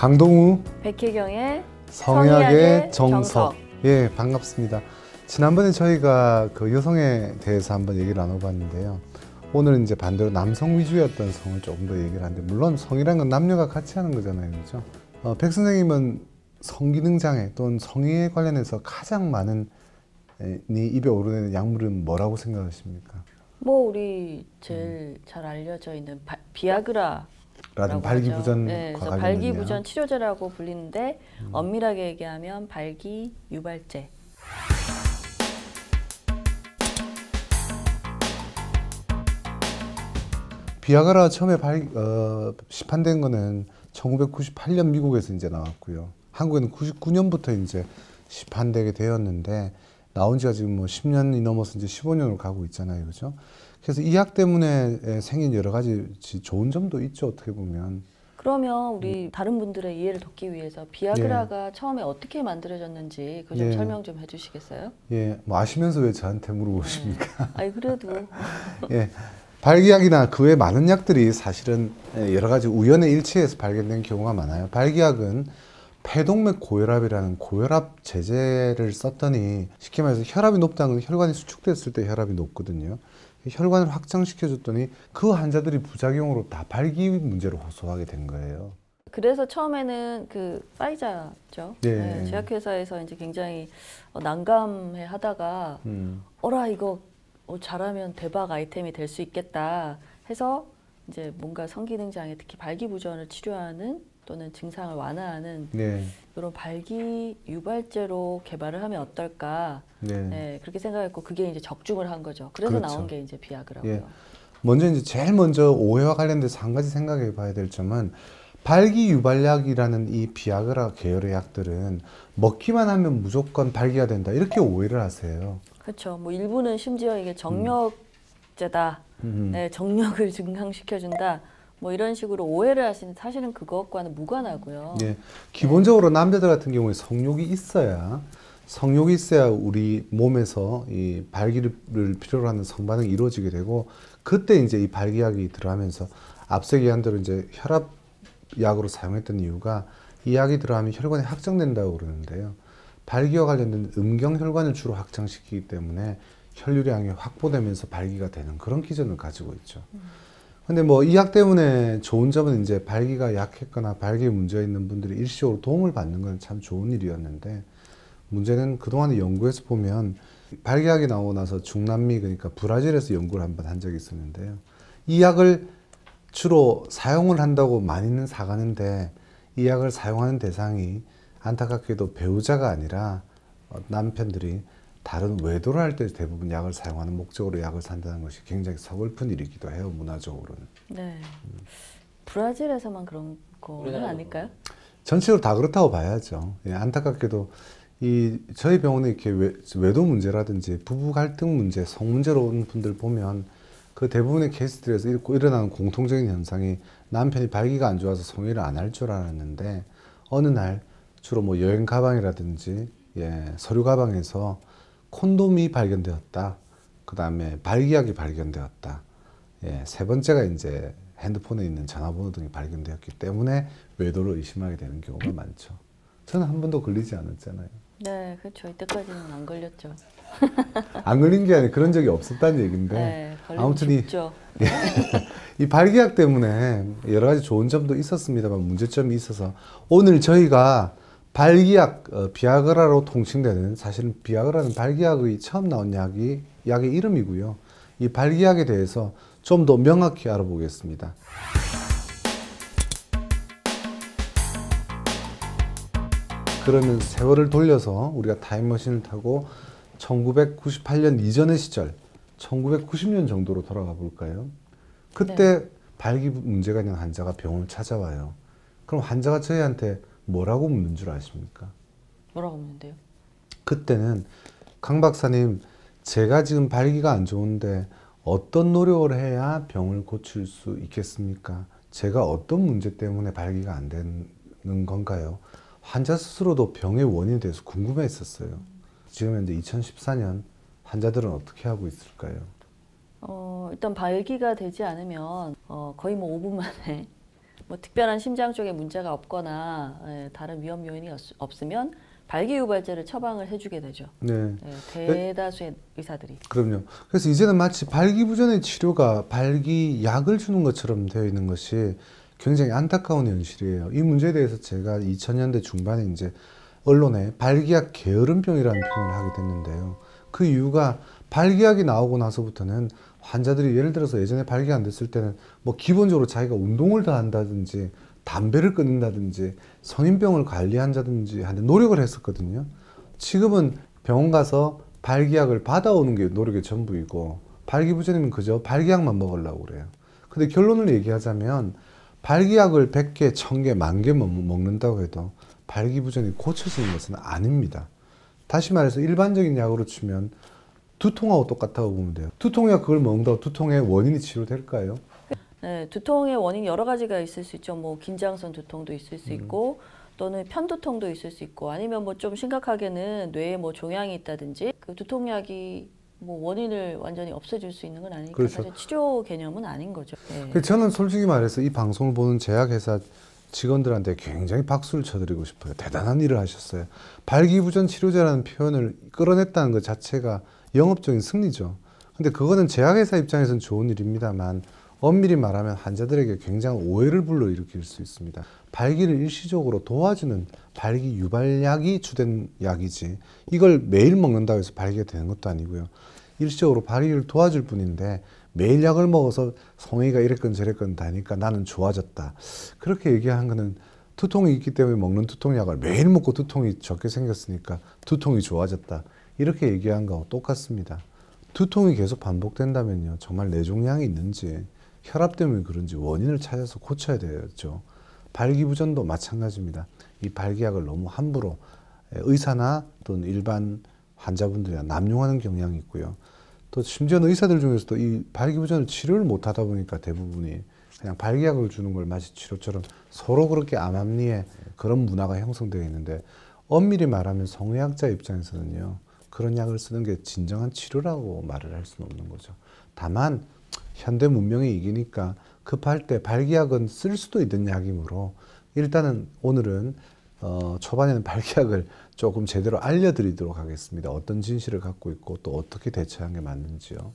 강동우, 백혜경의 성의학의 정석. 예, 반갑습니다. 지난번에 저희가 그 여성에 대해서 한번 얘기를 나눠봤는데요. 오늘은 이제 반대로 남성 위주였던 성을 조금 더 얘기를 하는데, 물론 성이라는 건 남녀가 같이 하는 거잖아요, 그렇죠? 백 선생님은 성기능장애 또는 성의에 관련해서 가장 많은 입에 오르는 약물은 뭐라고 생각하십니까? 뭐 우리 제일 잘 알려져 있는 비아그라 라든 발기부전과 네, 관련된 발기부전 치료제라고 불리는데 엄밀하게 얘기하면 발기 유발제. 비아그라 처음에 시판된 거는 1998년 미국에서 이제 나왔고요. 한국에는 99년부터 이제 시판되게 되었는데, 나온 지가 지금 뭐 10년이 넘어서 이제 15년으로 가고 있잖아요, 그죠? 그래서 이 약 때문에 생긴 여러 가지 좋은 점도 있죠, 어떻게 보면. 그러면 우리 다른 분들의 이해를 돕기 위해서 비아그라가 처음에 어떻게 만들어졌는지 그 좀 설명 좀 해주시겠어요? 예, 뭐 아시면서 왜 저한테 물어보십니까? 아니 그래도 예, 발기약이나 그 외 많은 약들이 사실은 여러 가지 우연의 일치에서 발견된 경우가 많아요. 발기약은 폐동맥 고혈압이라는 고혈압 제제를 썼더니, 쉽게 말해서 혈압이 높다는 건 혈관이 수축됐을 때 혈압이 높거든요. 혈관을 확장시켜줬더니 그 환자들이 부작용으로 다 발기 문제로 호소하게 된 거예요. 그래서 처음에는 그 파이자죠. 예. 네, 제약회사에서 이제 굉장히 난감해 하다가 어라 이거 잘하면 대박 아이템이 될 수 있겠다 해서 이제 뭔가 성기능장애, 특히 발기부전을 치료하는 또는 증상을 완화하는 이런 발기 유발제로 개발을 하면 어떨까. 네, 그렇게 생각했고 그게 이제 적중을 한 거죠. 그래서 그렇죠. 나온 게 이제 비아그라고요. 예. 먼저 이제 제일 먼저 오해와 관련돼서 한 가지 생각해 봐야 될 점은, 발기 유발약이라는 이 비아그라 계열의 약들은 먹기만 하면 무조건 발기가 된다, 이렇게 오해를 하세요. 그렇죠. 뭐 일부는 심지어 이게 정력제다. 네, 정력을 증강시켜준다. 뭐 이런 식으로 오해를 하시는, 사실은 그것과는 무관하고요. 예, 기본적으로 남자들 같은 경우에 성욕이 있어야 우리 몸에서 이 발기를 필요로 하는 성반응이 이루어지게 되고, 그때 이제 이 발기약이 들어가면서 앞서 얘기한 대로 이제 혈압약으로 사용했던 이유가, 이 약이 들어가면 혈관이 확장된다고 그러는데요. 발기와 관련된 음경혈관을 주로 확장시키기 때문에 혈류량이 확보되면서 발기가 되는 그런 기전을 가지고 있죠. 근데 뭐 이 약 때문에 좋은 점은, 이제 발기가 약했거나 발기에 문제가 있는 분들이 일시적으로 도움을 받는 건 참 좋은 일이었는데, 문제는 그동안의 연구에서 보면, 발기약이 나오고 나서 중남미, 그러니까 브라질에서 연구를 한번 한 적이 있었는데요. 이 약을 주로 사용을 한다고 많이는 사가는데, 이 약을 사용하는 대상이 안타깝게도 배우자가 아니라 남편들이 다른 외도를 할 때 대부분 약을 사용하는 목적으로 약을 산다는 것이 굉장히 서글픈 일이기도 해요, 문화적으로는. 네. 브라질에서만 그런 거는 아닐까요? 전체적으로 다 그렇다고 봐야죠. 예, 안타깝게도 저희 병원에 이렇게 외도 문제라든지 부부 갈등 문제, 성 문제로 온 분들 보면, 그 대부분의 케이스들에서 일어나는 공통적인 현상이, 남편이 발기가 안 좋아서 성의를 안 할 줄 알았는데, 어느 날 주로 뭐 여행 가방이라든지 서류 가방에서 콘돔이 발견되었다. 그 다음에 발기약이 발견되었다. 세 번째가 이제 핸드폰에 있는 전화번호 등이 발견되었기 때문에 외도를 의심하게 되는 경우가 많죠. 저는 한 번도 걸리지 않았잖아요. 네, 그렇죠. 이때까지는 안 걸렸죠. 안 걸린 게 아니라 그런 적이 없었다는 얘기인데, 네, 아무튼 죽죠. 이 발기약 때문에 여러 가지 좋은 점도 있었습니다만 문제점이 있어서, 오늘 저희가 발기약, 비아그라로 통칭되는, 사실은 비아그라는 발기약의 처음 나온 약의 이름이고요. 이 발기약에 대해서 좀 더 명확히 알아보겠습니다. 그러면 세월을 돌려서 우리가 타임머신을 타고 1998년 이전의 시절, 1990년 정도로 돌아가 볼까요? 그때 발기 문제가 있는 환자가 병원을 찾아와요. 그럼 환자가 저희한테 뭐라고 묻는 줄 아십니까? 뭐라고 묻는데요? 그때는, 강 박사님, 제가 지금 발기가 안 좋은데 어떤 노력을 해야 병을 고칠 수 있겠습니까? 제가 어떤 문제 때문에 발기가 안 되는 건가요? 환자 스스로도 병의 원인에 대해서 궁금해했었어요. 지금 현재 2014년 환자들은 어떻게 하고 있을까요? 일단 발기가 되지 않으면 거의 뭐 5분 만에 뭐 특별한 심장 쪽에 문제가 없거나 다른 위험 요인이 없으면 발기유발제를 처방을 해주게 되죠. 네. 대다수의 의사들이. 그럼요. 그래서 이제는 마치 발기부전의 치료가 발기약을 주는 것처럼 되어 있는 것이 굉장히 안타까운 현실이에요. 이 문제에 대해서 제가 2000년대 중반에 이제 언론에 발기약 게으름병이라는 표현을 하게 됐는데요. 그 이유가 발기약이 나오고 나서부터는 환자들이 예를 들어서 예전에 발기가 안 됐을 때는 뭐 기본적으로 자기가 운동을 더 한다든지 담배를 끊는다든지 성인병을 관리한다든지 하는 노력을 했었거든요. 지금은 병원 가서 발기약을 받아오는 게 노력의 전부이고 발기부전이면 그저 발기약만 먹으려고 그래요. 근데 결론을 얘기하자면 발기약을 100개, 1000개, 10,000개 먹는다고 해도 발기부전이 고쳐지는 것은 아닙니다. 다시 말해서 일반적인 약으로 치면 두통하고 똑같다고 보면 돼요. 두통약 그걸 먹는다고 두통의 원인이 치료될까요? 네, 두통의 원인이 여러 가지가 있을 수 있죠. 뭐 긴장성 두통도 있을 수 있고 또는 편두통도 있을 수 있고 아니면 뭐 좀 심각하게는 뇌에 뭐 종양이 있다든지 그 두통약이 뭐 원인을 완전히 없애줄 수 있는 건 아니니까 그렇죠. 사실 치료 개념은 아닌 거죠. 네. 저는 솔직히 말해서 이 방송을 보는 제약회사 직원들한테 굉장히 박수를 쳐드리고 싶어요. 대단한 일을 하셨어요. 발기부전 치료제라는 표현을 끌어냈다는 것 자체가 영업적인 승리죠. 근데 그거는 제약회사 입장에서는 좋은 일입니다만 엄밀히 말하면 환자들에게 굉장한 오해를 불러일으킬 수 있습니다. 발기를 일시적으로 도와주는 발기 유발약이 주된 약이지 이걸 매일 먹는다고 해서 발기가 되는 것도 아니고요. 일시적으로 발기를 도와줄 뿐인데 매일 약을 먹어서 송이가 이랬건 저랬건 다니까 나는 좋아졌다. 그렇게 얘기한 거는 두통이 있기 때문에 먹는 두통약을 매일 먹고 두통이 적게 생겼으니까 두통이 좋아졌다. 이렇게 얘기한 거하고 똑같습니다. 두통이 계속 반복된다면요. 정말 뇌종양이 있는지 혈압 때문에 그런지 원인을 찾아서 고쳐야 되죠. 발기부전도 마찬가지입니다. 이 발기약을 너무 함부로 의사나 또는 일반 환자분들이 남용하는 경향이 있고요. 또 심지어는 의사들 중에서도 이 발기부전을 치료를 못 하다 보니까 대부분이 그냥 발기약을 주는 걸 마치 치료처럼 서로 그렇게 암암리에 그런 문화가 형성되어 있는데 엄밀히 말하면 성의학자 입장에서는요. 그런 약을 쓰는 게 진정한 치료라고 말을 할 수는 없는 거죠. 다만 현대 문명이 이기니까 급할 때 발기약은 쓸 수도 있는 약이므로 일단은 오늘은 초반에는 발기약을 조금 제대로 알려드리도록 하겠습니다. 어떤 진실을 갖고 있고 또 어떻게 대처하는 게 맞는지요.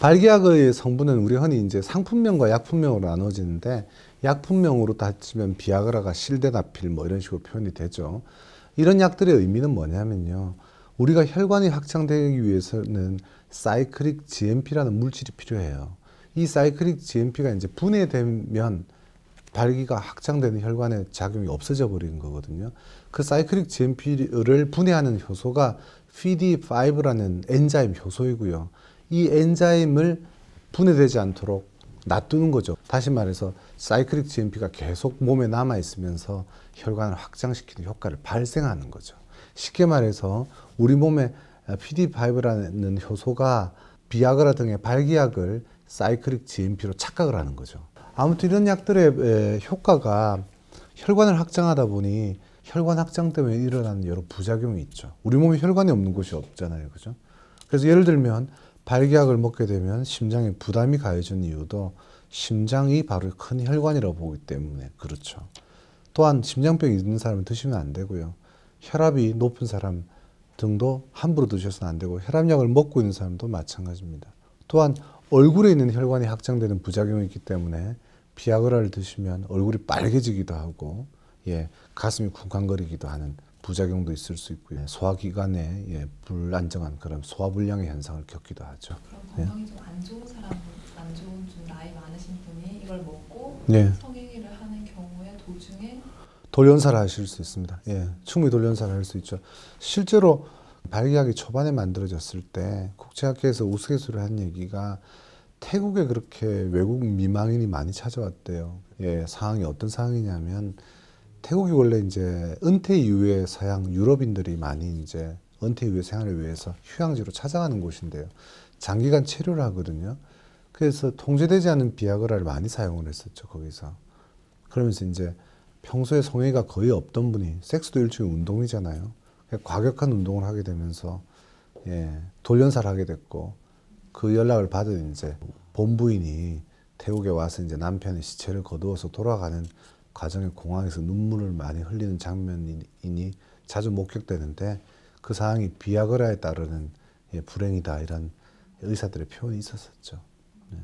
발기약의 성분은 우리 흔히 이제 상품명과 약품명으로 나눠지는데 약품명으로 따지면 비아그라가 실데나필 뭐 이런 식으로 표현이 되죠. 이런 약들의 의미는 뭐냐면요. 우리가 혈관이 확장되기 위해서는 사이클릭 GMP라는 물질이 필요해요. 이 사이클릭 GMP가 이제 분해되면 발기가 확장되는 혈관의 작용이 없어져 버리는 거거든요. 그 사이클릭 GMP를 분해하는 효소가 PD5라는 엔자임 효소이고요. 이 엔자임을 분해되지 않도록 놔두는 거죠. 다시 말해서 사이클릭 GMP가 계속 몸에 남아 있으면서 혈관을 확장시키는 효과를 발생하는 거죠. 쉽게 말해서 우리 몸에 PD5라는 효소가 비아그라 등의 발기약을 사이클릭 GMP로 착각을 하는 거죠. 아무튼 이런 약들의 효과가 혈관을 확장하다 보니 혈관 확장 때문에 일어나는 여러 부작용이 있죠. 우리 몸에 혈관이 없는 곳이 없잖아요. 그죠? 그래서 예를 들면 발기약을 먹게 되면 심장에 부담이 가해지는 이유도 심장이 바로 큰 혈관이라고 보기 때문에 그렇죠. 또한 심장병이 있는 사람은 드시면 안 되고요. 혈압이 높은 사람 등도 함부로 드셔서는 안 되고 혈압약을 먹고 있는 사람도 마찬가지입니다. 또한 얼굴에 있는 혈관이 확장되는 부작용이 있기 때문에 비아그라를 드시면 얼굴이 빨개지기도 하고 가슴이 쿵쾅거리기도 하는 부작용도 있을 수 있고요. 소화기관에 불안정한 그런 소화불량의 현상을 겪기도 하죠. 그럼 건강이 좀 안 좋은 사람, 안 좋은 좀 나이 많으신 분이 이걸 먹고 성행위를 하는 경우에 도중에 돌연사를 하실 수 있습니다. 충분히 돌연사를 할 수 있죠. 실제로 발기약이 초반에 만들어졌을 때 국제학회에서 우스갯소리를 한 얘기가 태국에 그렇게 외국 미망인이 많이 찾아왔대요. 상황이 어떤 상황이냐면 태국이 원래 이제 은퇴 이후에 서양 유럽인들이 많이 이제 은퇴 이후의 생활을 위해서 휴양지로 찾아가는 곳인데요. 장기간 체류를 하거든요. 그래서 통제되지 않은 비아그라를 많이 사용을 했었죠, 거기서. 그러면서 이제 평소에 성행위가 거의 없던 분이 섹스도 일종의 운동이잖아요. 과격한 운동을 하게 되면서 돌연사를 하게 됐고 그 연락을 받은 이제 본부인이 태국에 와서 이제 남편의 시체를 거두어서 돌아가는 과정의 공항에서 눈물을 많이 흘리는 장면이 자주 목격되는데 그 상황이 비아그라에 따르는 불행이다 이런 의사들의 표현이 있었었죠. 네.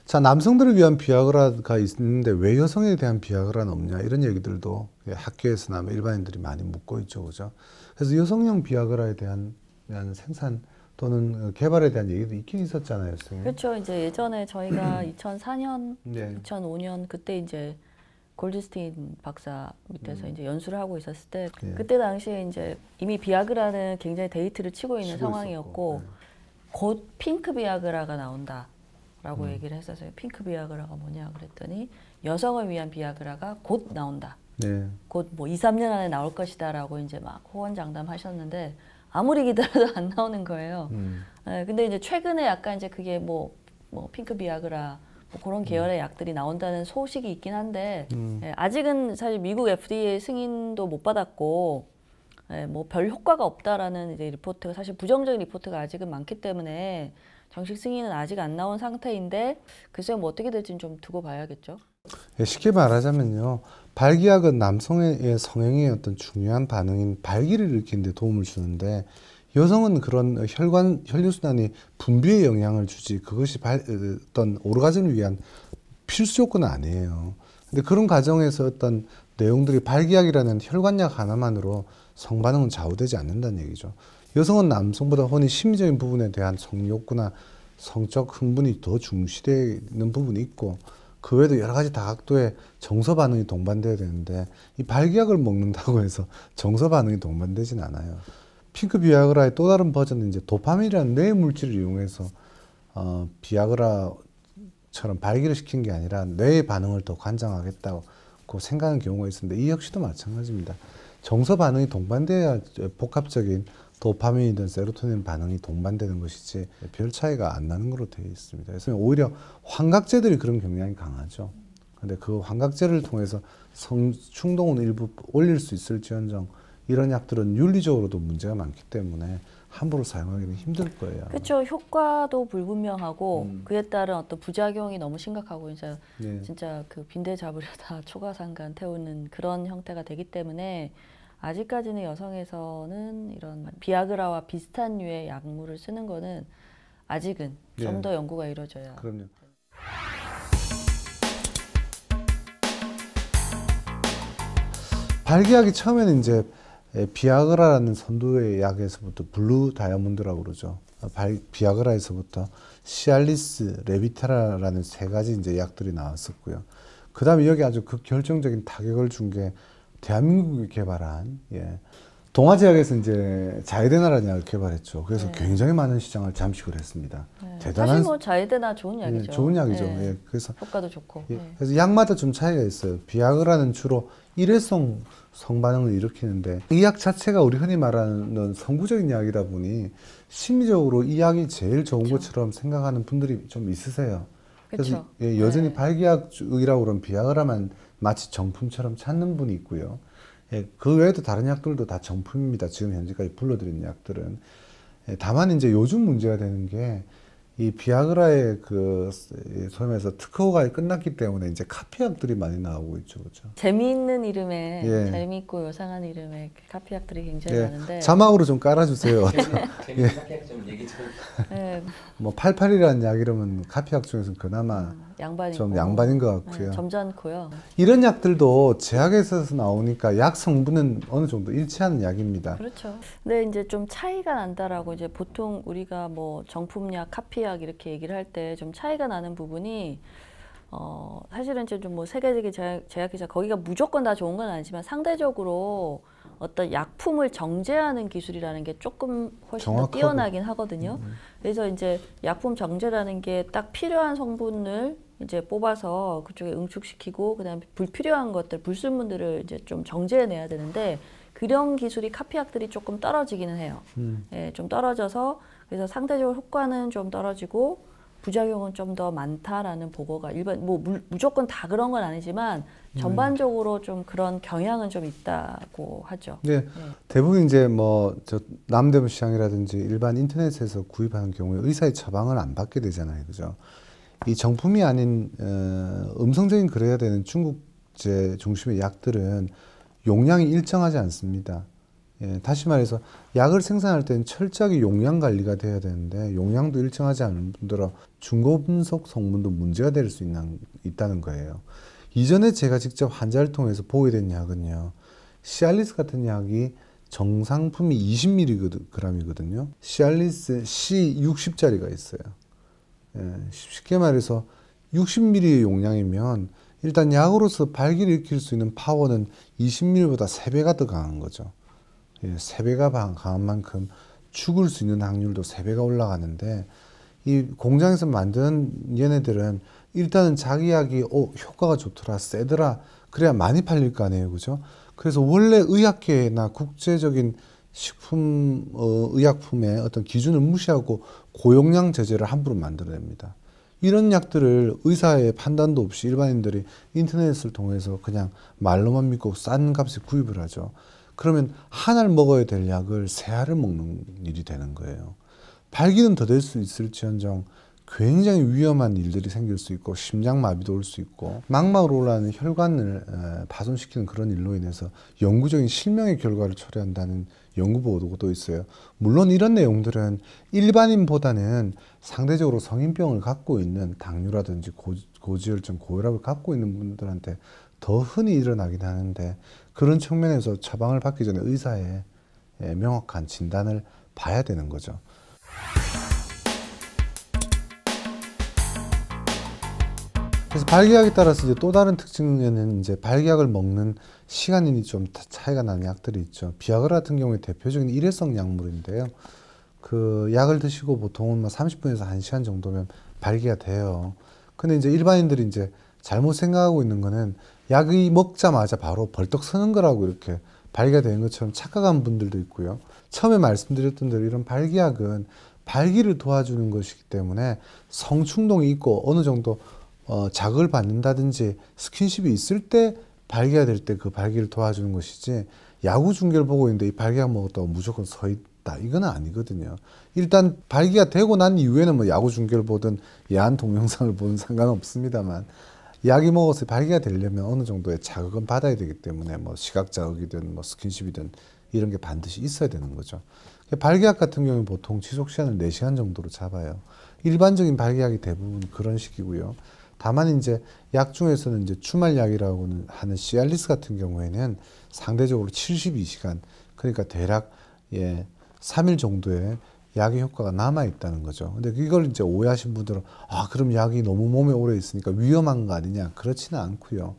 자, 남성들을 위한 비아그라가 있는데 왜 여성에 대한 비아그라는 없냐 이런 얘기들도 학교에서나 일반인들이 많이 묻고 있죠, 그죠? 그래서 여성용 비아그라에 대한 생산 또는 개발에 대한 얘기도 있긴 있었잖아요, 선생님. 그렇죠. 이제 예전에 저희가 2004년, 네. 2005년 그때 이제 골드스틴 박사 밑에서 이제 연수를 하고 있었을 때 네. 그때 당시에 이제 이미 비아그라는 굉장히 데이트를 치고 있는 상황이었고 네. 곧 핑크 비아그라가 나온다라고 얘기를 했었어요. 핑크 비아그라가 뭐냐 그랬더니 여성을 위한 비아그라가 곧 나온다. 네. 곧 뭐 2, 3년 안에 나올 것이다라고 이제 막 호언장담하셨는데 아무리 기다려도 안 나오는 거예요. 네, 근데 이제 최근에 약간 이제 그게 뭐 핑크 비아그라 뭐 그런 계열의 약들이 나온다는 소식이 있긴 한데 예, 아직은 사실 미국 FDA 승인도 못 받았고 예, 뭐 별 효과가 없다라는 이제 리포트가 사실 부정적인 리포트가 아직은 많기 때문에 정식 승인은 아직 안 나온 상태인데 글쎄요 뭐 어떻게 될지는 좀 두고 봐야겠죠. 예, 쉽게 말하자면요, 발기약은 남성의 성행의 어떤 중요한 반응인 발기를 일으키는 데 도움을 주는데 여성은 그런 혈류순환이 분비에 영향을 주지 그것이 어떤 오르가즘을 위한 필수 요건은 아니에요. 근데 그런 과정에서 어떤 내용들이 발기약이라는 혈관약 하나만으로 성반응은 좌우되지 않는다는 얘기죠. 여성은 남성보다 흔히 심리적인 부분에 대한 성욕구나 성적 흥분이 더 중시되는 부분이 있고 그 외에도 여러 가지 다각도의 정서 반응이 동반돼야 되는데 이 발기약을 먹는다고 해서 정서 반응이 동반되진 않아요. 핑크 비아그라의 또 다른 버전은 이제 도파민이라는 뇌 물질을 이용해서 비아그라처럼 발기를 시킨 게 아니라 뇌의 반응을 더 관장하겠다고 생각하는 경우가 있었는데 이 역시도 마찬가지입니다. 정서 반응이 동반돼야 복합적인 도파민이든 세로토닌 반응이 동반되는 것이지 별 차이가 안 나는 걸로 되어 있습니다. 그래서 오히려 환각제들이 그런 경향이 강하죠. 근데 그 환각제를 통해서 충동은 일부 올릴 수 있을지언정 이런 약들은 윤리적으로도 문제가 많기 때문에 함부로 사용하기는 힘들 거예요. 그렇죠. 효과도 불분명하고 그에 따른 어떤 부작용이 너무 심각하고 이제 네. 진짜 그 빈대 잡으려다 초가상간 태우는 그런 형태가 되기 때문에 아직까지는 여성에서는 이런 비아그라와 비슷한 류의 약물을 쓰는 거는 아직은 네. 좀 더 연구가 이루어져야. 그럼요. 발기약이 처음에는 이제 비아그라라는 선두의 약에서부터 블루 다이아몬드라고 그러죠. 비아그라에서부터 시알리스, 레비테라라는 세 가지 이제 약들이 나왔었고요. 그 다음에 여기 아주 그 결정적인 타격을 준 게 대한민국이 개발한 동아제약에서 이제 자이데나라는 약을 개발했죠. 그래서 굉장히 많은 시장을 잠식을 했습니다. 대단한 사실 뭐 자이데나 좋은 약이죠. 좋은 약이죠. 그래서 효과도 좋고. 그래서 약마다 좀 차이가 있어요. 비아그라는 주로 일회성 성반응을 일으키는데 이 약 자체가 우리 흔히 말하는 선구적인 약이다 보니 심리적으로 이 약이 제일 좋은 것처럼 생각하는 분들이 좀 있으세요. 그래서 여전히 발기약이라고 그러면 비아그라만 마치 정품처럼 찾는 분이 있고요. 그 외에도 다른 약들도 다 정품입니다. 지금 현재까지 불러드린 약들은. 다만 이제 요즘 문제가 되는 게 이 비아그라의 그 소위 말해서 특허가 끝났기 때문에 이제 카피약들이 많이 나오고 있죠, 그렇죠? 재미있는 이름에 재미있고 요상한 이름의 카피약들이 굉장히 많은데 자막으로 좀 깔아주세요. 재미있는 카피약 좀 얘기 좀. 뭐 88이라는 약 이름은 카피약 중에서 그나마 좀 양반인 것 같고요. 점잖고요. 이런 약들도 제약회사에서 나오니까 약 성분은 어느 정도 일치하는 약입니다. 그렇죠. 근데 이제 좀 차이가 난다라고 이제 보통 우리가 뭐 정품약, 카피약 이렇게 얘기를 할 때 좀 차이가 나는 부분이 사실은 좀 뭐 세계적인 제약회사 거기가 무조건 다 좋은 건 아니지만 상대적으로 어떤 약품을 정제하는 기술이라는 게 조금 훨씬 더 뛰어나긴 하거든요. 그래서 이제 약품 정제라는 게 딱 필요한 성분을 이제 뽑아서 그쪽에 응축시키고 그다음에 불필요한 것들, 불순물들을 이제 좀 정제해내야 되는데 그런 기술이 카피약들이 조금 떨어지기는 해요. 좀 떨어져서 그래서 상대적으로 효과는 좀 떨어지고 부작용은 좀 더 많다라는 보고가 무조건 다 그런 건 아니지만 전반적으로 좀 그런 경향은 좀 있다고 하죠. 네, 네. 대부분 이제 뭐 저 남대문 시장이라든지 일반 인터넷에서 구입하는 경우에 의사의 처방을 안 받게 되잖아요, 그죠? 이 정품이 아닌 음성적인 거래가 되는 중국제 중심의 약들은 용량이 일정하지 않습니다. 예, 다시 말해서 약을 생산할 때는 철저하게 용량 관리가 돼야 되는데 용량도 일정하지 않은 분들은 중고분석 성분도 문제가 될 수 있다는 거예요. 이전에 제가 직접 환자를 통해서 보게 된 약은요, 시알리스 같은 약이 정상품이 20mg이거든요. 시알리스 C60짜리가 있어요. 예, 쉽게 말해서 60ml의 용량이면 일단 약으로서 발기를 일으킬 수 있는 파워는 20ml보다 3배가 더 강한 거죠. 예, 3배가 강한 만큼 죽을 수 있는 확률도 3배가 올라가는데, 이 공장에서 만드는 얘네들은 일단은 자기 약이 효과가 좋더라, 세더라, 그래야 많이 팔릴 거 아니에요, 그죠? 그래서 원래 의학계나 국제적인 식품 의약품의 어떤 기준을 무시하고 고용량 제제를 함부로 만들어냅니다. 이런 약들을 의사의 판단도 없이 일반인들이 인터넷을 통해서 그냥 말로만 믿고 싼 값에 구입을 하죠. 그러면 한 알 먹어야 될 약을 3알을 먹는 일이 되는 거예요. 발기는 더 될 수 있을지언정 굉장히 위험한 일들이 생길 수 있고 심장마비도 올 수 있고 망막으로 올라가는 혈관을 파손시키는 그런 일로 인해서 영구적인 실명의 결과를 초래한다는 연구 보고도 또 있어요. 물론 이런 내용들은 일반인보다는 상대적으로 성인병을 갖고 있는 당뇨라든지 고지혈증, 고혈압을 갖고 있는 분들한테 더 흔히 일어나긴 하는데, 그런 측면에서 처방을 받기 전에 의사의 명확한 진단을 봐야 되는 거죠. 그래서 발기약에 따라서 이제 또 다른 특징에는 이제 발기약을 먹는 시간이 좀 차이가 나는 약들이 있죠. 비아그라 같은 경우에 대표적인 일회성 약물인데요. 그 약을 드시고 보통은 30분에서 1시간 정도면 발기가 돼요. 근데 이제 일반인들이 이제 잘못 생각하고 있는 거는 약이 먹자마자 바로 벌떡 서는 거라고 이렇게 발기가 되는 것처럼 착각한 분들도 있고요. 처음에 말씀드렸던 대로 이런 발기약은 발기를 도와주는 것이기 때문에 성충동이 있고 어느 정도 자극을 받는다든지 스킨십이 있을 때 발기가 될 때 그 발기를 도와주는 것이지, 야구 중계를 보고 있는데 이 발기약 먹었다고 무조건 서 있다, 이건 아니거든요. 일단 발기가 되고 난 이후에는 뭐 야구 중계를 보든 야한 동영상을 보든 상관없습니다만, 약이 먹어서 발기가 되려면 어느 정도의 자극은 받아야 되기 때문에 뭐 시각 자극이든 뭐 스킨십이든 이런 게 반드시 있어야 되는 거죠. 발기약 같은 경우는 보통 지속 시간을 4시간 정도로 잡아요. 일반적인 발기약이 대부분 그런 식이고요. 다만 이제 약 중에서는 이제 추말약이라고 하는 시알리스 같은 경우에는 상대적으로 72시간, 그러니까 대략 3일 정도의 약의 효과가 남아 있다는 거죠. 근데 이걸 이제 오해하신 분들은 그럼 약이 너무 몸에 오래 있으니까 위험한 거 아니냐? 그렇지는 않고요.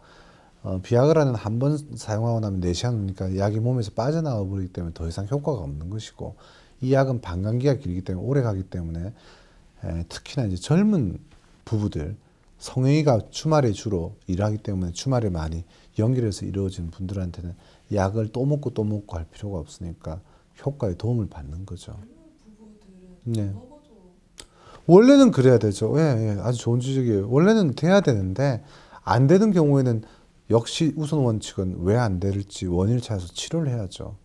비아그라는 한 번 사용하고 나면 4시간 후니까 약이 몸에서 빠져나가 버리기 때문에 더 이상 효과가 없는 것이고, 이 약은 반감기가 길기 때문에 오래 가기 때문에 특히나 이제 젊은 부부들, 성행위가 주말에 주로 일하기 때문에 주말에 많이 연결해서 이루어지는 분들한테는 약을 또 먹고 또 먹고 할 필요가 없으니까 효과에 도움을 받는 거죠. 네. 원래는 그래야 되죠. 예, 아주 좋은 지적이에요. 원래는 돼야 되는데 안 되는 경우에는 역시 우선 원칙은 왜 안 될지 원인을 찾아서 치료를 해야죠.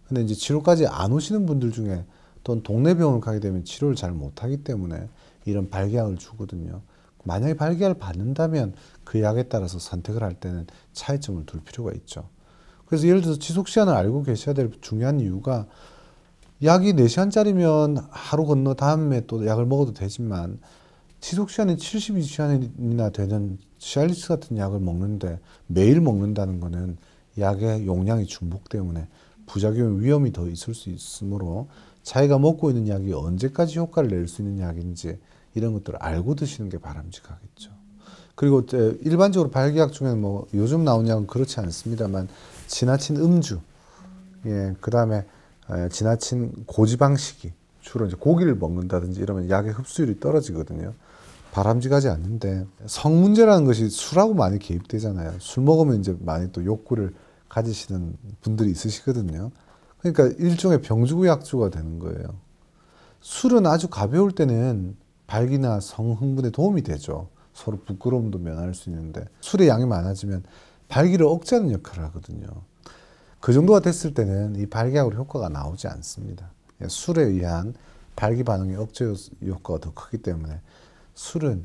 근데 이제 치료까지 안 오시는 분들 중에 또는 동네 병원을 가게 되면 치료를 잘 못하기 때문에 이런 발기약을 주거든요. 만약에 발기약을 받는다면 그 약에 따라서 선택을 할 때는 차이점을 둘 필요가 있죠. 그래서 예를 들어서 지속시간을 알고 계셔야 될 중요한 이유가, 약이 4시간짜리면 하루 건너 다음에 또 약을 먹어도 되지만 지속시간이 72시간이나 되는 시알리스 같은 약을 먹는데 매일 먹는다는 거는 약의 용량이 중복 때문에 부작용 위험이 더 있을 수 있으므로 자기가 먹고 있는 약이 언제까지 효과를 낼 수 있는 약인지 이런 것들을 알고 드시는 게 바람직하겠죠. 그리고 일반적으로 발기약 중에는 뭐 요즘 나온 약은 그렇지 않습니다만 지나친 음주, 그 다음에 지나친 고지방식이, 주로 이제 고기를 먹는다든지 이러면 약의 흡수율이 떨어지거든요. 바람직하지 않는데, 성 문제라는 것이 술하고 많이 개입되잖아요. 술 먹으면 이제 많이 또 욕구를 가지시는 분들이 있으시거든요. 그러니까 일종의 병주고 약주가 되는 거예요. 술은 아주 가벼울 때는 발기나 성흥분에 도움이 되죠. 서로 부끄러움도 면할 수 있는데 술의 양이 많아지면 발기를 억제하는 역할을 하거든요. 그 정도가 됐을 때는 이 발기약으로 효과가 나오지 않습니다. 술에 의한 발기 반응의 억제 효과가 더 크기 때문에 술은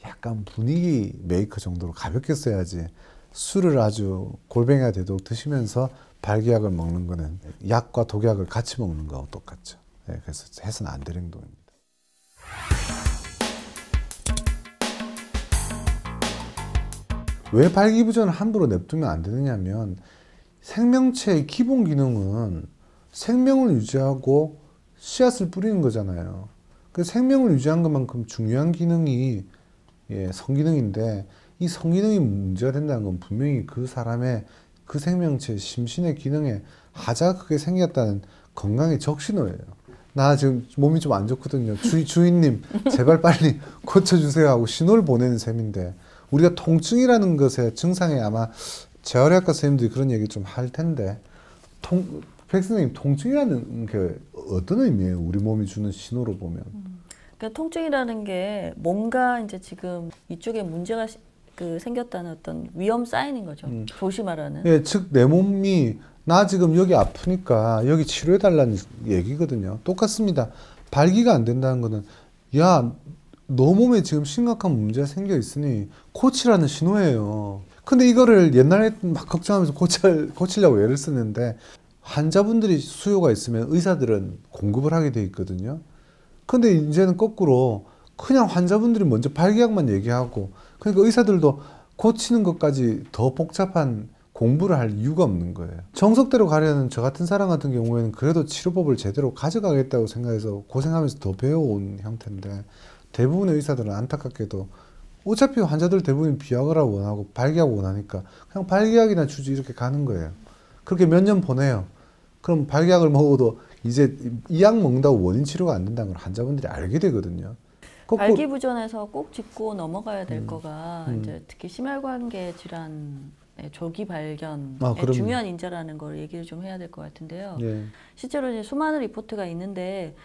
약간 분위기 메이커 정도로 가볍게 써야지 술을 아주 골뱅이가 되도록 드시면서 발기약을 먹는 거는 약과 독약을 같이 먹는 거하고 똑같죠. 그래서 해서는 안 될 행동입니다. 왜 발기부전을 함부로 냅두면 안 되느냐면 생명체의 기본 기능은 생명을 유지하고 씨앗을 뿌리는 거잖아요. 그 생명을 유지한 것만큼 중요한 기능이 성기능인데 이 성기능이 문제가 된다는 건 분명히 그 사람의 그 생명체의 심신의 기능에 하자가 크게 생겼다는 건강의 적신호예요. 나 지금 몸이 좀 안 좋거든요. 주인님 제발 빨리 고쳐주세요 하고 신호를 보내는 셈인데 우리가 통증이라는 것의 증상에 아마 재활의학과 선생님들이 그런 얘기 좀 할 텐데 백 선생님 통증이라는 게 어떤 의미예요? 우리 몸이 주는 신호로 보면. 그러니까 통증이라는 게 뭔가 이제 지금 이쪽에 문제가 생겼다는 어떤 위험 사인인 거죠. 조심하라는. 예, 즉 내 몸이 나 지금 여기 아프니까 여기 치료해달라는 얘기거든요. 똑같습니다. 발기가 안 된다는 거는 야, 너 몸에 지금 심각한 문제가 생겨 있으니 고치라는 신호예요. 근데 이거를 옛날에 막 걱정하면서 고치려고 애를 쓰는데 환자분들이 수요가 있으면 의사들은 공급을 하게 돼 있거든요. 근데 이제는 거꾸로 그냥 환자분들이 먼저 발기약만 얘기하고 그러니까 의사들도 고치는 것까지 더 복잡한 공부를 할 이유가 없는 거예요. 정석대로 가려는 저 같은 사람 같은 경우에는 그래도 치료법을 제대로 가져가겠다고 생각해서 고생하면서 더 배워온 형태인데 대부분의 의사들은 안타깝게도 어차피 환자들 대부분 비아그라 원하고 발기약 원하니까 그냥 발기약이나 주지 이렇게 가는 거예요. 그렇게 몇 년 보내요. 그럼 발기약을 먹어도 이제 이 약 먹는다고 원인 치료가 안 된다는 걸 환자분들이 알게 되거든요. 발기부전에서 꼭 짚고 넘어가야 될 거가 이제 특히 심혈관계 질환의 조기 발견의 중요한 인자라는 걸 얘기를 좀 해야 될 것 같은데요. 예. 실제로 이제 수많은 리포트가 있는데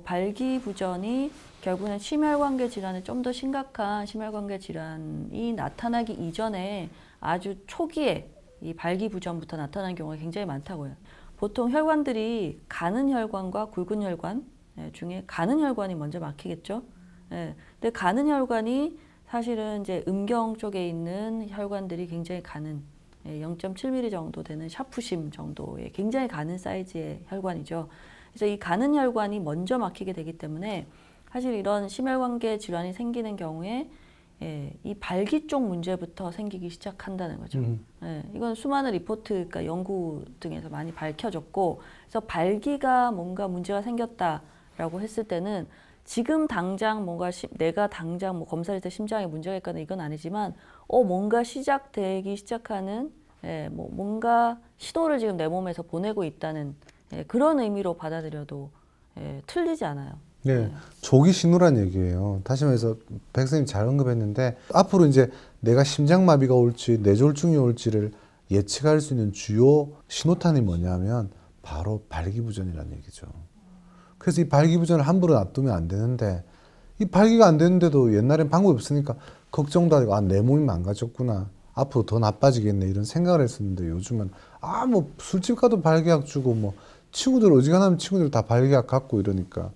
발기부전이 결국은 심혈관계 질환의 좀 더 심각한 심혈관계 질환이 나타나기 이전에 아주 초기에 이 발기부전부터 나타나는 경우가 굉장히 많다고요. 보통 혈관들이 가는 혈관과 굵은 혈관 중에 가는 혈관이 먼저 막히겠죠. 근데 가는 혈관이 사실은 이제 음경 쪽에 있는 혈관들이 굉장히 가는 0.7mm 정도 되는 샤프심 정도의 굉장히 가는 사이즈의 혈관이죠. 그래서 이 가는 혈관이 먼저 막히게 되기 때문에 사실 이런 심혈관계 질환이 생기는 경우에 이 발기 쪽 문제부터 생기기 시작한다는 거죠. 이건 수많은 리포트, 그러니까 연구 등에서 많이 밝혀졌고, 그래서 발기가 뭔가 문제가 생겼다라고 했을 때는 지금 당장 뭔가 내가 당장 뭐 검사할 때 심장에 문제가 있거나 이건 아니지만 뭔가 시작되기 시작하는 뭔가 시도를 지금 내 몸에서 보내고 있다는 그런 의미로 받아들여도 틀리지 않아요. 네, 조기 신호란 얘기예요. 다시 말해서 백 선생님 잘 언급했는데 앞으로 이제 내가 심장마비가 올지 뇌졸중이 올지를 예측할 수 있는 주요 신호탄이 뭐냐면 바로 발기부전이라는 얘기죠. 그래서 이 발기부전을 함부로 놔두면 안 되는데 이 발기가 안 되는데도 옛날엔 방법이 없으니까 걱정도 하고 내 몸이 망가졌구나. 앞으로 더 나빠지겠네 이런 생각을 했었는데 요즘은 뭐 술집 가도 발기약 주고 뭐 친구들 어지간하면 친구들 다 발기약 갖고 이러니까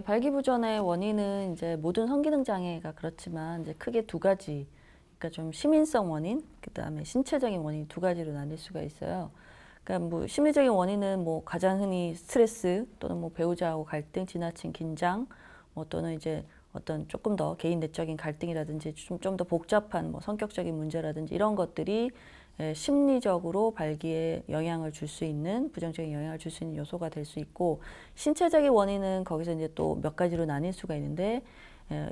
발기부전의 원인은 이제 모든 성기능 장애가 그렇지만 이제 크게 두 가지, 그러니까 좀 심인성 원인, 그 다음에 신체적인 원인 두 가지로 나뉠 수가 있어요. 그러니까 뭐 심리적인 원인은 뭐 가장 흔히 스트레스 또는 뭐 배우자하고 갈등, 지나친 긴장, 뭐 또는 이제 어떤 조금 더 개인 내적인 갈등이라든지 좀 더 복잡한 뭐 성격적인 문제라든지 이런 것들이 심리적으로 발기에 영향을 줄 수 있는 부정적인 영향을 줄 수 있는 요소가 될 수 있고, 신체적인 원인은 거기서 이제 또 몇 가지로 나뉠 수가 있는데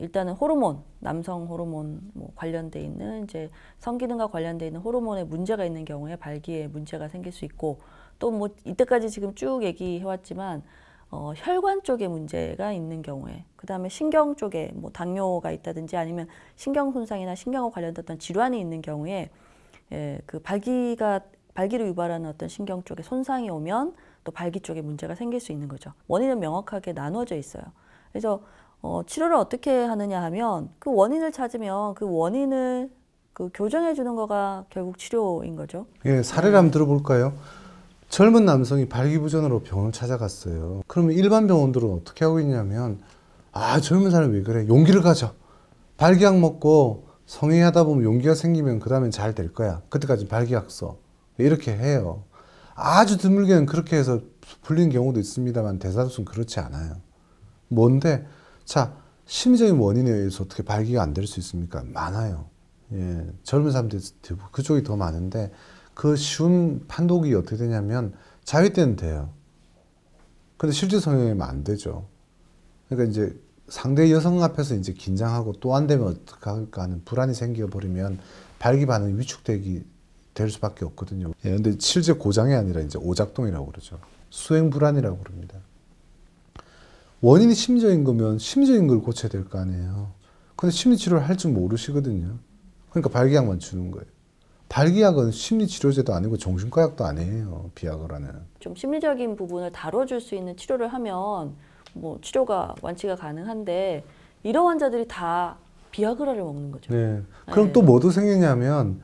일단은 호르몬, 남성 호르몬 뭐 관련돼 있는 이제 성기능과 관련돼 있는 호르몬에 문제가 있는 경우에 발기에 문제가 생길 수 있고, 또 뭐 이때까지 지금 쭉 얘기해 왔지만 혈관 쪽에 문제가 있는 경우에, 그 다음에 신경 쪽에 뭐 당뇨가 있다든지 아니면 신경 손상이나 신경과 관련된 어떤 질환이 있는 경우에 그 발기를 유발하는 어떤 신경 쪽에 손상이 오면 또 발기 쪽에 문제가 생길 수 있는 거죠. 원인은 명확하게 나눠져 있어요. 그래서 치료를 어떻게 하느냐 하면 그 원인을 찾으면 그 원인을 그 교정해 주는 거가 결국 치료인 거죠. 예, 사례를 한번 들어볼까요? 젊은 남성이 발기부전으로 병원을 찾아갔어요. 그러면 일반 병원들은 어떻게 하고 있냐면 젊은 사람이 왜 그래? 용기를 가져. 발기약 먹고 성행하다 보면 용기가 생기면 그 다음엔 잘 될 거야. 그때까지 발기약 써. 이렇게 해요. 아주 드물게는 그렇게 해서 풀린 경우도 있습니다만 대다수는 그렇지 않아요. 뭔데? 자, 심리적인 원인에 의해서 어떻게 발기가 안 될 수 있습니까? 많아요. 예, 젊은 사람들 그쪽이 더 많은데 그 쉬운 판독이 어떻게 되냐면 자위 때는 돼요. 근데 실제 성형이면 안 되죠. 그러니까 이제 상대 여성 앞에서 이제 긴장하고 또 안 되면 어떡할까 하는 불안이 생겨버리면 발기 반응이 위축되기 될 수밖에 없거든요. 예, 근데 실제 고장이 아니라 이제 오작동이라고 그러죠. 수행 불안이라고 그럽니다. 원인이 심리적인 거면 심리적인 걸 고쳐야 될 거 아니에요. 근데 심리 치료를 할 줄 모르시거든요. 그러니까 발기약만 주는 거예요. 발기약은 심리치료제도 아니고 정신과약도 아니에요. 비아그라는. 좀 심리적인 부분을 다뤄줄 수 있는 치료를 하면 뭐 치료가 완치가 가능한데 이런 환자들이 다 비아그라를 먹는 거죠. 네. 그럼 네. 또 뭐도 생기냐면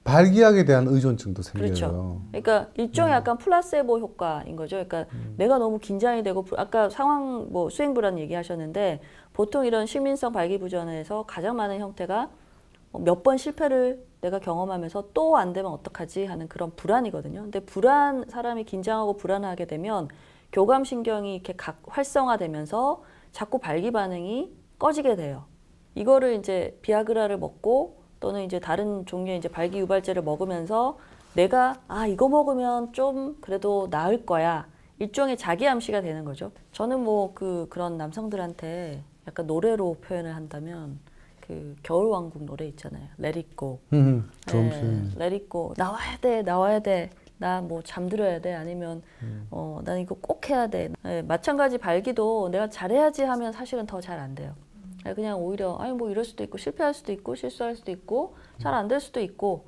발기약에 대한 의존증도 생겨요. 그렇죠. 그러니까 일종의 약간 플라세보 효과인 거죠. 그러니까 내가 너무 긴장이 되고 아까 상황 뭐 수행 불안 얘기하셨는데 보통 이런 실민성 발기부전에서 가장 많은 형태가 몇 번 실패를 내가 경험하면서 또 안 되면 어떡하지 하는 그런 불안이거든요. 근데 사람이 긴장하고 불안하게 되면 교감신경이 이렇게 활성화되면서 자꾸 발기 반응이 꺼지게 돼요. 이거를 이제 비아그라를 먹고 또는 이제 다른 종류의 이제 발기 유발제를 먹으면서 내가 이거 먹으면 좀 그래도 나을 거야. 일종의 자기 암시가 되는 거죠. 저는 뭐 그런 남성들한테 약간 노래로 표현을 한다면 그 겨울왕국 노래 있잖아요. Let it go. Let it go. 나와야 돼. 나 뭐 잠들어야 돼. 아니면 난 이거 꼭 해야 돼. 마찬가지 발기도 내가 잘해야지 하면 사실은 더 잘 안 돼요. 그냥 오히려 뭐 이럴 수도 있고 실패할 수도 있고 실수할 수도 있고 잘 안 될 수도 있고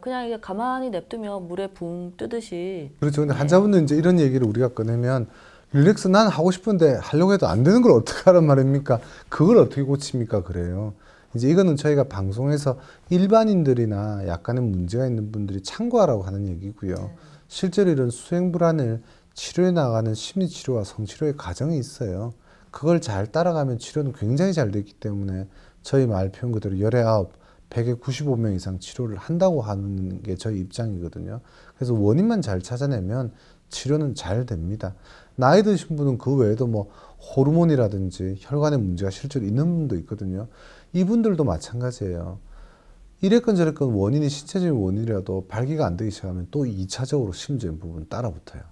그냥 이게 가만히 냅두면 물에 붕 뜨듯이. 그렇죠. 근데 환자분들 이제 이런 얘기를 우리가 꺼내면 릴렉스 난 하고 싶은데 하려고 해도 안 되는 걸 어떻게 하란 말입니까? 그걸 어떻게 고칩니까? 그래요. 이제 이거는 저희가 방송에서 일반인들이나 약간의 문제가 있는 분들이 참고하라고 하는 얘기고요. 실제로 이런 수행 불안을 치료해 나가는 심리치료와 성치료의 과정이 있어요. 그걸 잘 따라가면 치료는 굉장히 잘 됐기 때문에 저희 말 표현 그대로 열의 아홉, 100에 95명 이상 치료를 한다고 하는 게 저희 입장이거든요. 그래서 원인만 잘 찾아내면 치료는 잘 됩니다. 나이 드신 분은 그 외에도 뭐 호르몬이라든지 혈관에 문제가 실제로 있는 분도 있거든요. 이분들도 마찬가지예요. 이랬건 저랬건 원인이 신체적인 원인이라도 발기가 안 되기 시작하면 또 2차적으로 심리적인 부분 따라붙어요.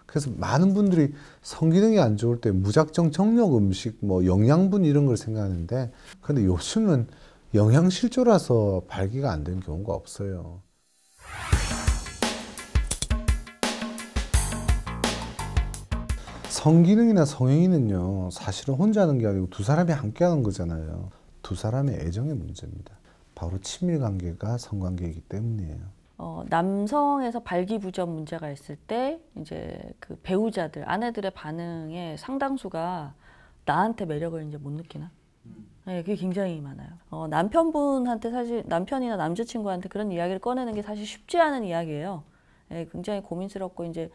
그래서 많은 분들이 성기능이 안 좋을 때 무작정 정력 음식, 뭐 영양분 이런 걸 생각하는데 근데 요즘은 영양실조라서 발기가 안 되는 경우가 없어요. 성기능이나 성행위는요, 사실은 혼자 하는 게 아니고 두 사람이 함께 하는 거잖아요. 두 사람의 애정의 문제입니다. 바로 친밀관계가 성관계이기 때문이에요. 남성에서 발기부전 문제가 있을 때 이제 그 배우자들, 아내들의 반응의 상당수가 나한테 매력을 이제 못 느끼나? 네, 그게 굉장히 많아요. 남편분한테 사실 남편이나 남자친구한테 그런 이야기를 꺼내는 게 사실 쉽지 않은 이야기예요. 네, 굉장히 고민스럽고 이제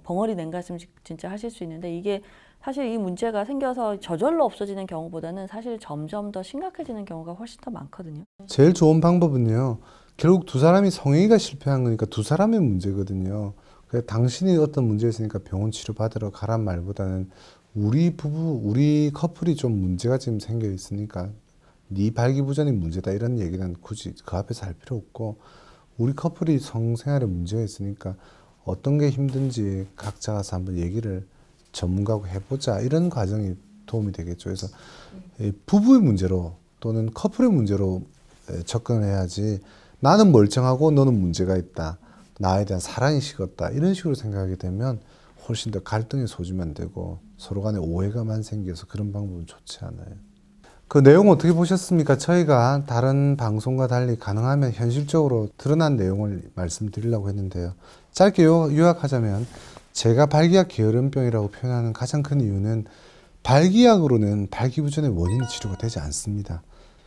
벙어리 냉가슴 진짜 하실 수 있는데 이게 사실 이 문제가 생겨서 저절로 없어지는 경우보다는 사실 점점 더 심각해지는 경우가 훨씬 더 많거든요. 제일 좋은 방법은요. 결국 두 사람이 성행위가 실패한 거니까 두 사람의 문제거든요. 그래서 당신이 어떤 문제가 있으니까 병원 치료 받으러 가란 말보다는 우리 부부, 우리 커플이 좀 문제가 지금 생겨 있으니까 네 발기부전이 문제다 이런 얘기는 굳이 그 앞에서 할 필요 없고 우리 커플이 성생활에 문제가 있으니까 어떤 게 힘든지 각자 가서 한번 얘기를 전문가하고 해보자 이런 과정이 도움이 되겠죠. 그래서 부부의 문제로 또는 커플의 문제로 접근해야지 나는 멀쩡하고 너는 문제가 있다. 나에 대한 사랑이 식었다. 이런 식으로 생각하게 되면 훨씬 더 갈등의 소지만 되고 서로 간에 오해가만 생겨서 그런 방법은 좋지 않아요. 그 내용 어떻게 보셨습니까? 저희가 다른 방송과 달리 가능하면 현실적으로 드러난 내용을 말씀드리려고 했는데요. 짧게 요약하자면 제가 발기약 게으름병이라고 표현하는 가장 큰 이유는 발기약으로는 발기부전의 원인이 치료가 되지 않습니다.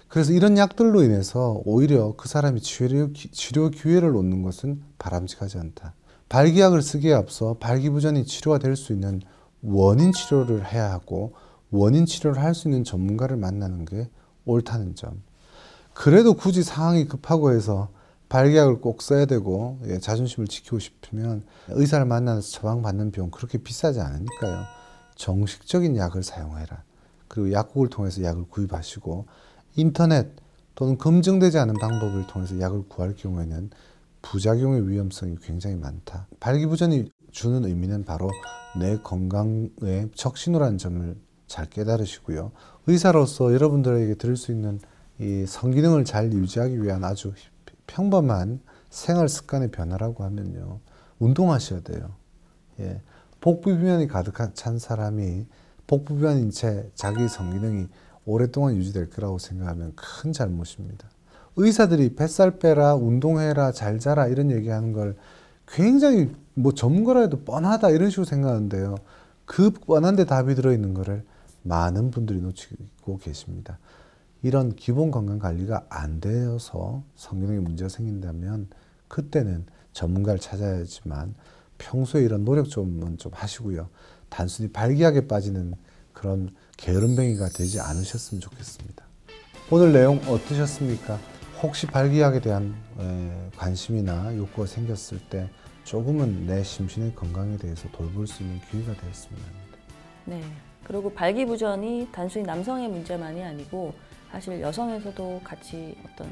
그래서 이런 약들로 인해서 오히려 그 사람이 치료 기회를 놓는 것은 바람직하지 않다. 발기약을 쓰기에 앞서 발기부전이 치료가 될 수 있는 원인 치료를 해야 하고 원인 치료를 할 수 있는 전문가를 만나는 게 옳다는 점. 그래도 굳이 상황이 급하고 해서 발기약을 꼭 써야 되고 자존심을 지키고 싶으면 의사를 만나서 처방받는 비용 그렇게 비싸지 않으니까요. 정식적인 약을 사용해라. 그리고 약국을 통해서 약을 구입하시고 인터넷 또는 검증되지 않은 방법을 통해서 약을 구할 경우에는 부작용의 위험성이 굉장히 많다. 발기부전이 주는 의미는 바로 내 건강에 적신호라는 점을 잘 깨달으시고요. 의사로서 여러분들에게 드릴 수 있는 이 성기능을 잘 유지하기 위한 아주 평범한 생활 습관의 변화라고 하면요. 운동하셔야 돼요. 예. 복부비만이 가득 찬 사람이 복부비만인 채 자기 성기능이 오랫동안 유지될 거라고 생각하면 큰 잘못입니다. 의사들이 뱃살 빼라, 운동해라, 잘 자라 이런 얘기하는 걸 굉장히 뭐 전문가라 해도 뻔하다 이런 식으로 생각하는데요. 그 뻔한데 답이 들어있는 거를 많은 분들이 놓치고 계십니다. 이런 기본 건강 관리가 안 되어서 성기능에 문제가 생긴다면 그때는 전문가를 찾아야지만 평소에 이런 노력 좀 하시고요. 단순히 발기약에 빠지는 그런 게으름뱅이가 되지 않으셨으면 좋겠습니다. 오늘 내용 어떠셨습니까? 혹시 발기약에 대한 관심이나 욕구가 생겼을 때 조금은 내 심신의 건강에 대해서 돌볼 수 있는 기회가 되었으면 합니다. 네. 그리고 발기부전이 단순히 남성의 문제만이 아니고 사실 여성에서도 같이 어떤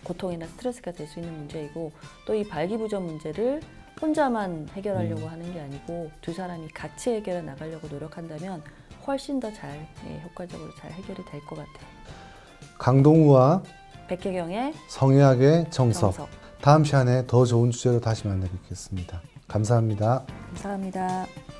고통이나 스트레스가 될 수 있는 문제이고 또 이 발기부전 문제를 혼자만 해결하려고 하는 게 아니고 두 사람이 같이 해결해 나가려고 노력한다면 훨씬 더 잘 효과적으로 잘 해결이 될 것 같아요. 강동우와 백혜경의 성의학의 정석. 다음 시간에 더 좋은 주제로 다시 만나 뵙겠습니다. 감사합니다. 감사합니다.